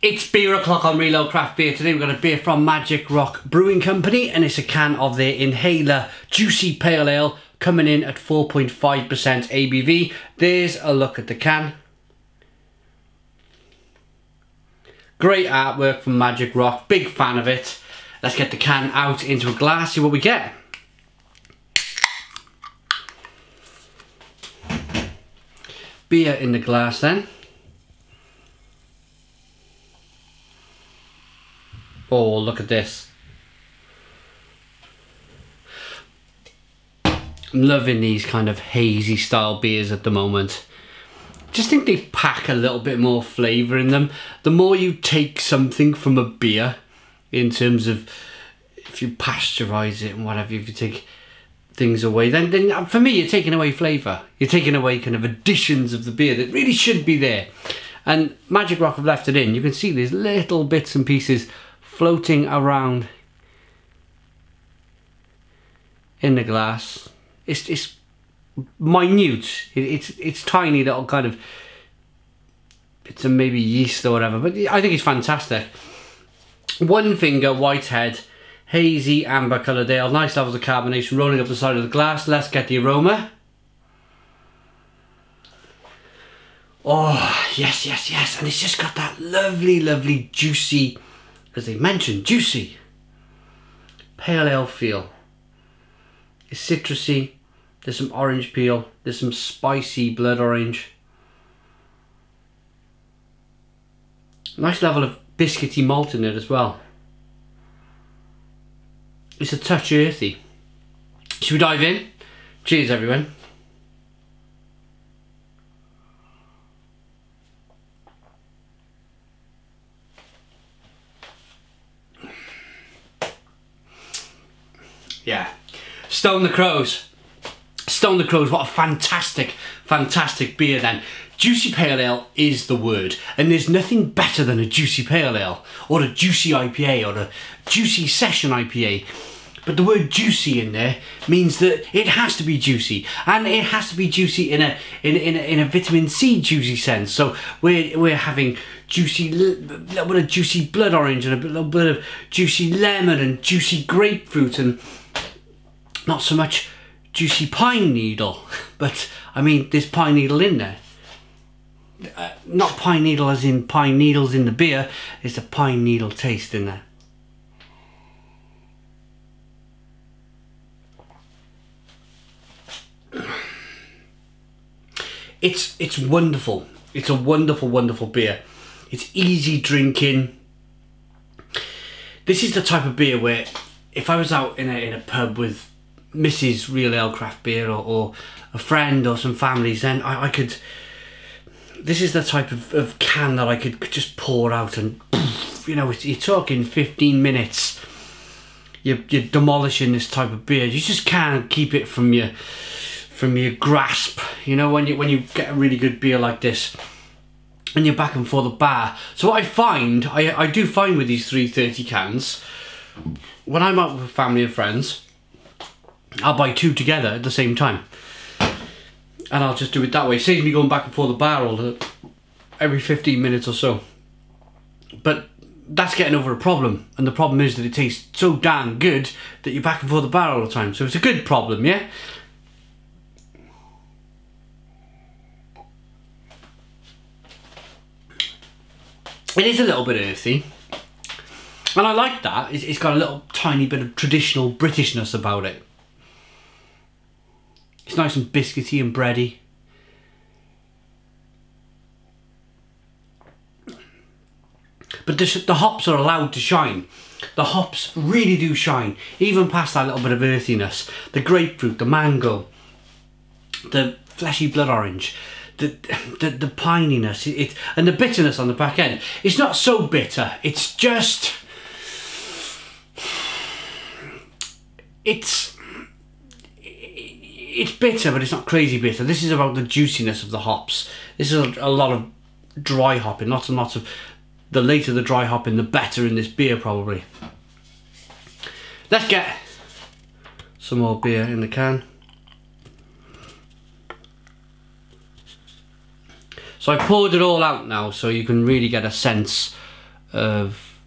It's beer o'clock on Reload Craft Beer. Today we've got a beer from Magic Rock Brewing Company, and it's a can of their Inhaler Juicy Pale Ale, coming in at 4.5% ABV. There's a look at the can. Great artwork from Magic Rock, big fan of it. Let's get the can out into a glass, see what we get. Beer in the glass then. Oh, look at this. I'm loving these kind of hazy style beers at the moment. Just think they pack a little bit more flavour in them. The more you take something from a beer, in terms of if you pasteurise it and whatever, if you take things away, then for me you're taking away flavour. You're taking away kind of additions of the beer that really should be there. And Magic Rock have left it in. You can see these little bits and pieces floating around in the glass. It's minute. It's tiny little kind of bits of maybe yeast or whatever, but I think it's fantastic. One finger whitehead, hazy amber coloured ale, nice levels of carbonation rolling up the side of the glass. Let's get the aroma. Oh yes, yes, yes, and it's just got that lovely juicy, as they mentioned, juicy pale ale feel. It's citrusy, there's some orange peel, there's some spicy blood orange. Nice level of biscuity malt in it as well. It's a touch earthy. Should we dive in? Cheers everyone. Yeah, Stone the Crows. Stone the Crows, what a fantastic beer then. Juicy Pale Ale is the word, and there's nothing better than a Juicy Pale Ale, or a Juicy IPA, or a Juicy Session IPA. But the word juicy in there means that it has to be juicy, and it has to be juicy in a vitamin C juicy sense. So we're having juicy, little bit of juicy blood orange, and a little bit of juicy lemon, and juicy grapefruit, and not so much juicy pine needle, but I mean there's pine needle in there. Not pine needle as in pine needles in the beer, it's the pine needle taste in there. It's wonderful. It's a wonderful beer. It's easy drinking. This is the type of beer where if I was out in a pub with Mrs. Real Ale Craft Beer or a friend or some families, then I could, this is the type of can that I could just pour out and, you know, you're talking 15 minutes, you're demolishing this type of beer. You just can't keep it from your grasp, you know, when you get a really good beer like this and you're back and forth the bar. So what I find, I do find with these 330 cans, when I'm out with family and friends, I'll buy two together at the same time, and I'll just do it that way. It saves me going back and forth the bar every 15 minutes or so. But that's getting over a problem, and the problem is that it tastes so damn good that you're back and forth the bar all the time. So it's a good problem, yeah? It is a little bit earthy, and I like that. It's got a little tiny bit of traditional Britishness about it. It's nice and biscuity and bready. But the hops are allowed to shine. The hops really do shine, even past that little bit of earthiness. The grapefruit, the mango, the fleshy blood orange, the pininess, and the bitterness on the back end. It's not so bitter. It's just, it's bitter, but it's not crazy bitter. This is about the juiciness of the hops. This is a lot of dry hopping, lots and lots of, the later the dry hopping, the better in this beer probably. Let's get some more beer in the can. So I poured it all out now so you can really get a sense of,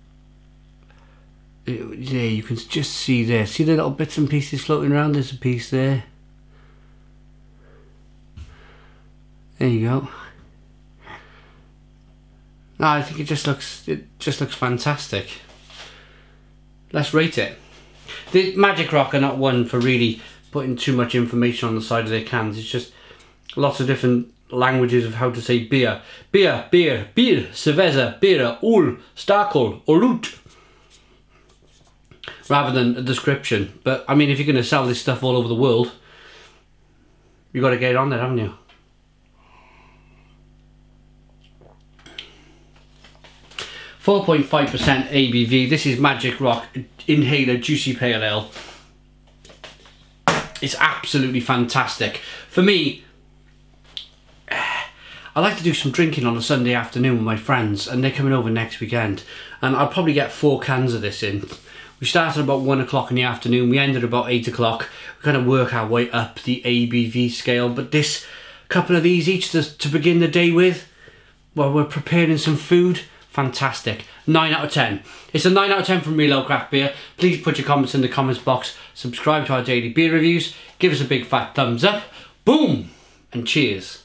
there you can just see there, see the little bits and pieces floating around. There's a piece there. There you go. No, I think it just looks fantastic. Let's rate it. The Magic Rock are not one for really putting too much information on the side of their cans. It's just lots of different languages of how to say beer. Beer, beer, beer, cerveza, beer, ul, starkol, orut. Rather than a description. But I mean, if you're going to sell this stuff all over the world, you've got to get it on there, haven't you? .5% ABV. This is Magic Rock Inhaler Juicy Pale Ale. It's absolutely fantastic. For me, I like to do some drinking on a Sunday afternoon with my friends, and they're coming over next weekend, and I'll probably get 4 cans of this in. We started about 1 o'clock in the afternoon, we ended about 8 o'clock. We kind of work our way up the ABV scale, but this couple of these each to begin the day with, while we're preparing some food, fantastic. 9 out of 10. It's a 9 out of 10 from Real Ale Craft Beer. Please put your comments in the comments box. Subscribe to our daily beer reviews. Give us a big fat thumbs up. Boom! And cheers.